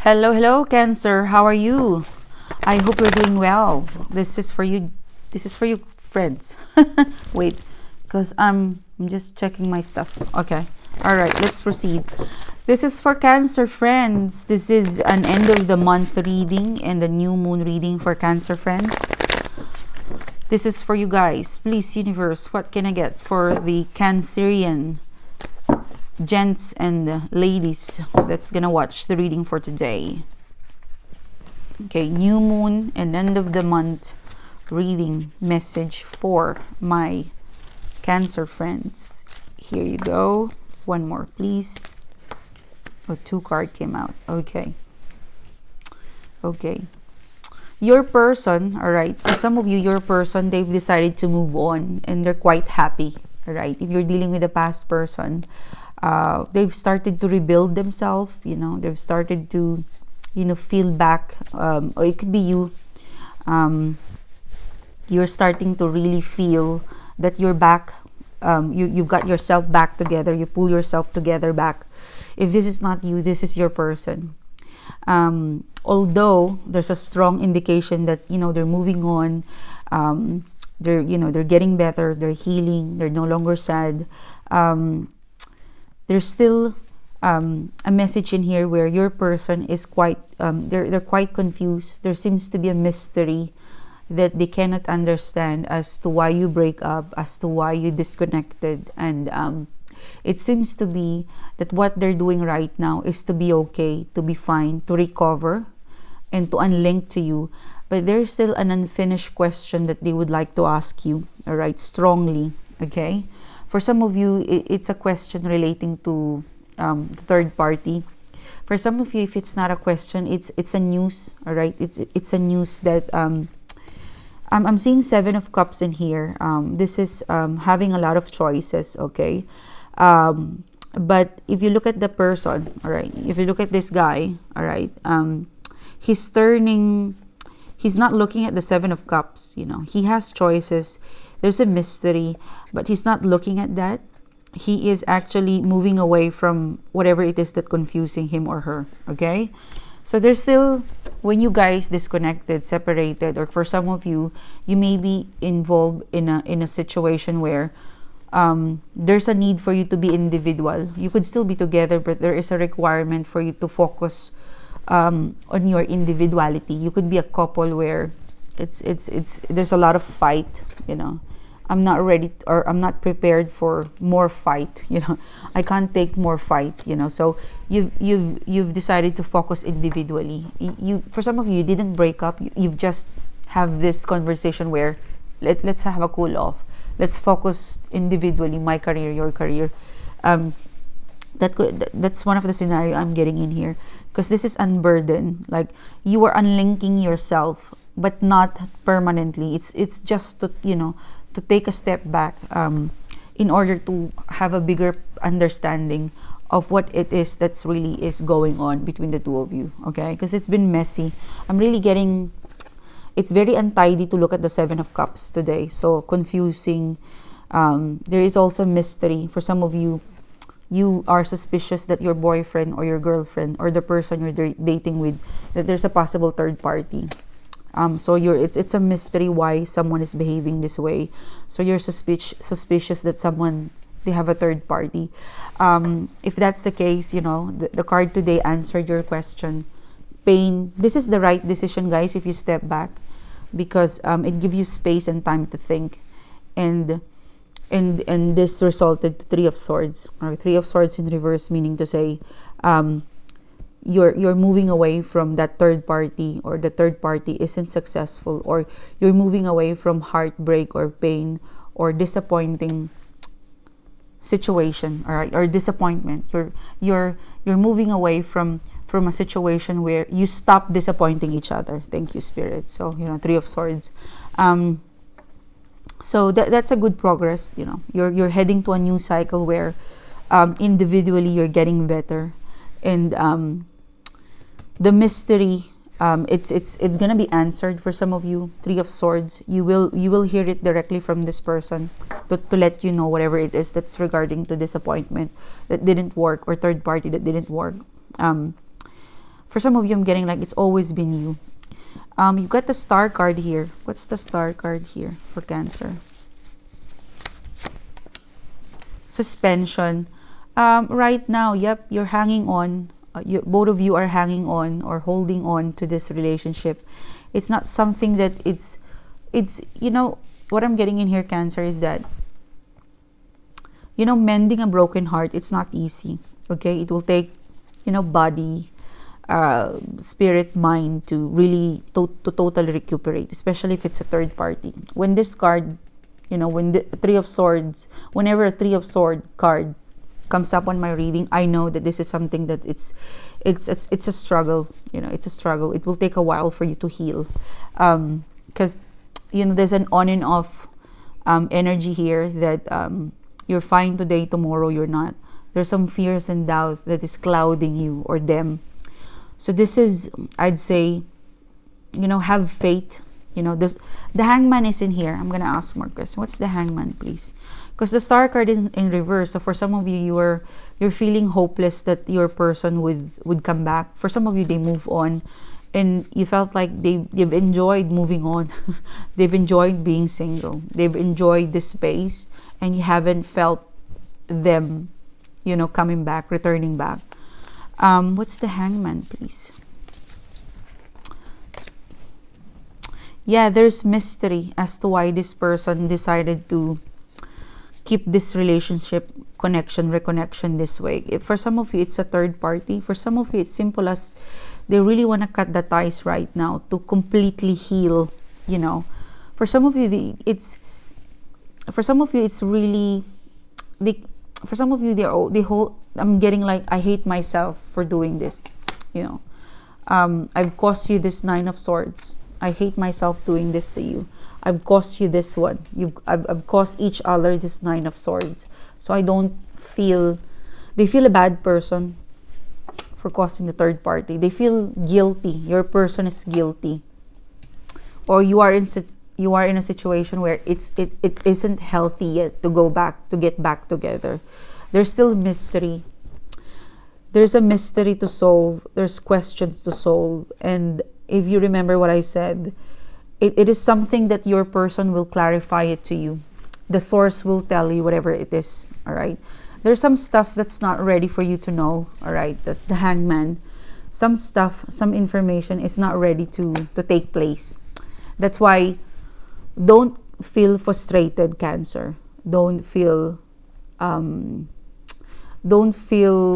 Hello, hello, Cancer. How are you? I hope you're doing well. This is for you. This is for you, friends. Wait, because I'm just checking my stuff. Okay. All right. Let's proceed. This is for Cancer friends. This is an end of the month reading and the new moon reading for Cancer friends. This is for you guys. Please, universe, what can I get for the Cancerian gents and ladies that's gonna watch the reading for today? Okay, new moon and end of the month reading message for my Cancer friends. Here you go. One more, please. Oh, 2 cards came out. Okay. Your person, all right, for some of you, your person, they've decided to move on and they're quite happy, all right? If you're dealing with a past person, they've started to rebuild themselves, they've started to, feel back, or it could be you, you're starting to really feel that you're back, you've got yourself back together, you pull yourself together back. If this is not you, this is your person. Although there's a strong indication that they're moving on, they're getting better, they're healing, they're no longer sad. There's still a message in here where your person is quite they're quite confused. There seems to be a mystery that they cannot understand as to why you break up, as to why you disconnected, and it seems to be that what they're doing right now is to be okay, to be fine, to recover, and to unlink to you. But there's still an unfinished question that they would like to ask you, all right, strongly, okay? For some of you, it's a question relating to the third party. For some of you, if it's not a question, it's a news, all right? It's a news that I'm seeing 7 of Cups in here. This is having a lot of choices, okay? But if you look at the person, all right, if you look at this guy, all right, he's not looking at the 7 of Cups, he has choices. There's a mystery, but he's not looking at that. He is actually moving away from whatever it is that confusing him or her, okay? So there's still, when you guys disconnected, separated, or for some of you, you may be involved in a situation where there's a need for you to be individual. You could still be together, but there is a requirement for you to focus on your individuality. You could be a couple where it's there's a lot of fight, I'm not ready or I'm not prepared for more fight, I can't take more fight, so you've decided to focus individually. You for some of you didn't break up, you've just have this conversation where let's have a cool off. Let's focus individually, my career, your career. That's one of the scenario I'm getting in here, because this is unburdened. Like you are unlinking yourself, but not permanently. It's just to to take a step back in order to have a bigger understanding of what it is that's really is going on between the two of you. Okay, because it's been messy. I'm really getting. It's very untidy to look at the 7 of Cups today. So confusing. There is also mystery. For some of you, you are suspicious that your boyfriend or your girlfriend or the person you're dating with, that there's a possible third party. So it's a mystery why someone is behaving this way. So you're suspicious that they have a third party. If that's the case, the card today answered your question. Pain. This is the right decision, guys, if you step back, because it gives you space and time to think, and this resulted to 3 of Swords, or 3 of Swords in reverse, meaning to say you're moving away from that third party, or the third party isn't successful, or you're moving away from heartbreak or pain or disappointing situation, all right, or disappointment. You're moving away from a situation where you stop disappointing each other. Thank you, Spirit. So 3 of Swords. So that's a good progress. You're heading to a new cycle where individually you're getting better, and the mystery, it's gonna be answered for some of you. 3 of Swords. You will hear it directly from this person to let you know whatever it is that's regarding to disappointment that didn't work, or third party that didn't work. For some of you, I'm getting like it's always been you. You've got the Star card here. What's the Star card here for Cancer? Suspension. Right now, yep, you're hanging on. Both of you are hanging on or holding on to this relationship. It's not something that it's you know, what I'm getting in here, Cancer, is that, you know, mending a broken heart, it's not easy. Okay, it will take, you know, body, spirit, mind to really to totally recuperate, especially if it's a third party. When this card, you know, when the Three of Swords, whenever a Three of Swords card comes up on my reading, I know that this is something that it's a struggle. You know, it's a struggle. It will take a while for you to heal, because you know, there's an on and off energy here that you're fine today, tomorrow you're not. There's some fears and doubt that is clouding you or them. So this is, I'd say, you know, have faith. You know, the Hangman is in here. I'm gonna ask more questions. What's the Hangman, please? Because the Star card is in reverse. So for some of you, you're feeling hopeless that your person would come back. For some of you, they move on, and you felt like they've enjoyed moving on. They've enjoyed being single. They've enjoyed the space, and you haven't felt them, you know, coming back, returning back. What's the Hangman, please? Yeah, there's mystery as to why this person decided to keep this relationship, connection, reconnection this way. For some of you, it's a third party. For some of you, it's simple as they really want to cut the ties right now to completely heal, you know. For some of you, it's really, for some of you, they hold, I'm getting like, I hate myself for doing this, you know. I've caused you this Nine of Swords. I hate myself doing this to you. I've caused you this one. I've caused each other this Nine of Swords. So I don't feel, they feel a bad person for causing the third party. They feel guilty. Your person is guilty. Or you are in a situation where it isn't healthy yet to get back together. There's still mystery. There's a mystery to solve. There's questions to solve. And if you remember what I said, it is something that your person will clarify it to you. The source will tell you whatever it is, all right? There's some stuff that's not ready for you to know, all right? That's the Hangman. Some stuff, some information is not ready to take place. That's why don't feel frustrated, Cancer. Don't feel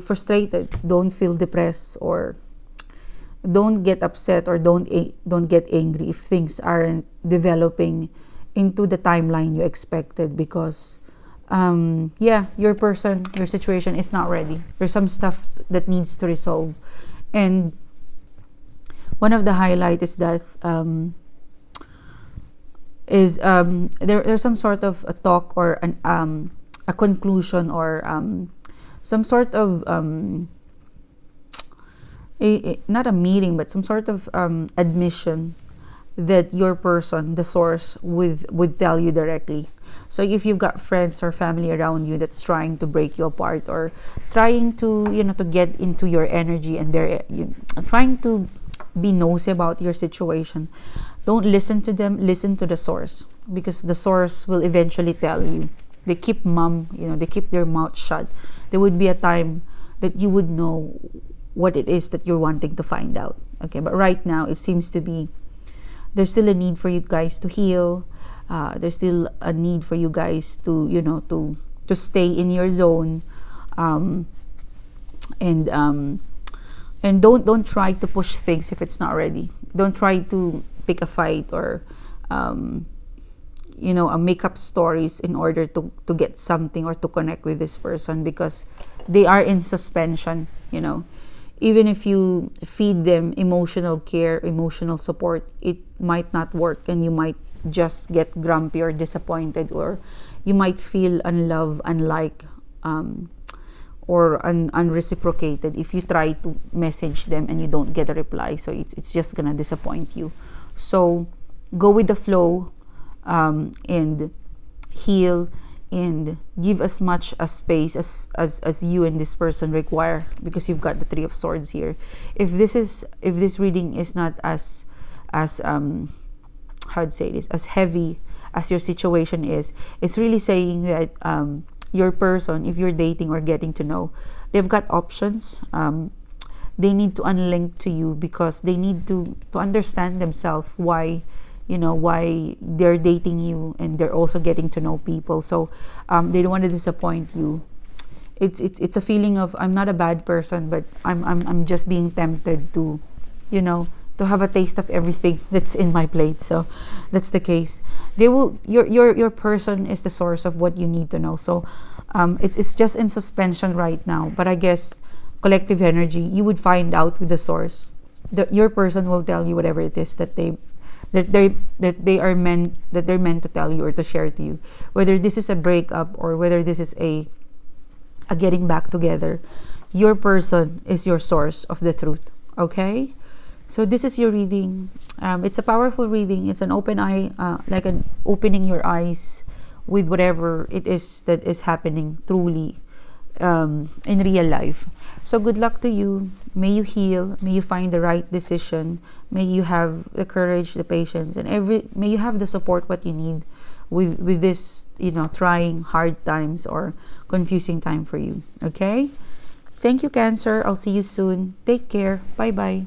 frustrated. Don't feel depressed, or don't get upset, or don't get angry if things aren't developing into the timeline you expected, because yeah, your person, your situation is not ready. There's some stuff that needs to resolve, and one of the highlight is that there's some sort of a talk or a conclusion, or some sort of not a meeting, but some sort of admission that your person, the source, would tell you directly. So if you've got friends or family around you that's trying to break you apart, or trying to, you know, to get into your energy, and they're trying to be nosy about your situation, don't listen to them. Listen to the source, because the source will eventually tell you. They keep mum, you know, they keep their mouth shut. There would be a time that you would know what it is that you're wanting to find out. Okay, but right now it seems to be there's still a need for you guys to heal. There's still a need for you guys to, you know, to stay in your zone, and don't try to push things if it's not ready. Don't try to pick a fight, or you know, make up stories in order to get something or to connect with this person, because they are in suspension, you know. Even if you feed them emotional care, emotional support, it might not work, and you might just get grumpy or disappointed, or you might feel unloved, unliked, or unreciprocated if you try to message them and you don't get a reply. So it's just gonna disappoint you. So go with the flow, and heal, and give as much a space as you and this person require, because you've got the Three of Swords here. If this reading is not as how to say this, as heavy as your situation is, it's really saying that your person, if you're dating or getting to know, they've got options. They need to unlink to you because they need to understand themselves why, why they're dating you, and they're also getting to know people. So they don't want to disappoint you. It's a feeling of, I'm not a bad person, but I'm just being tempted to, to have a taste of everything that's in my plate. So that's the case. Your person is the source of what you need to know. So it's just in suspension right now, but I guess collective energy, you would find out with the source. Your person will tell you whatever it is that they're meant to tell you or to share to you, whether this is a breakup or whether this is a getting back together. Your person is your source of the truth. Okay, so this is your reading. It's a powerful reading. It's an open eye, like an opening your eyes with whatever it is that is happening truly in real life. So good luck to you. May you heal. May you find the right decision. May you have the courage, the patience, and may you have the support what you need with this, trying hard times or confusing time for you. Okay? Thank you, Cancer. I'll see you soon. Take care. Bye-bye.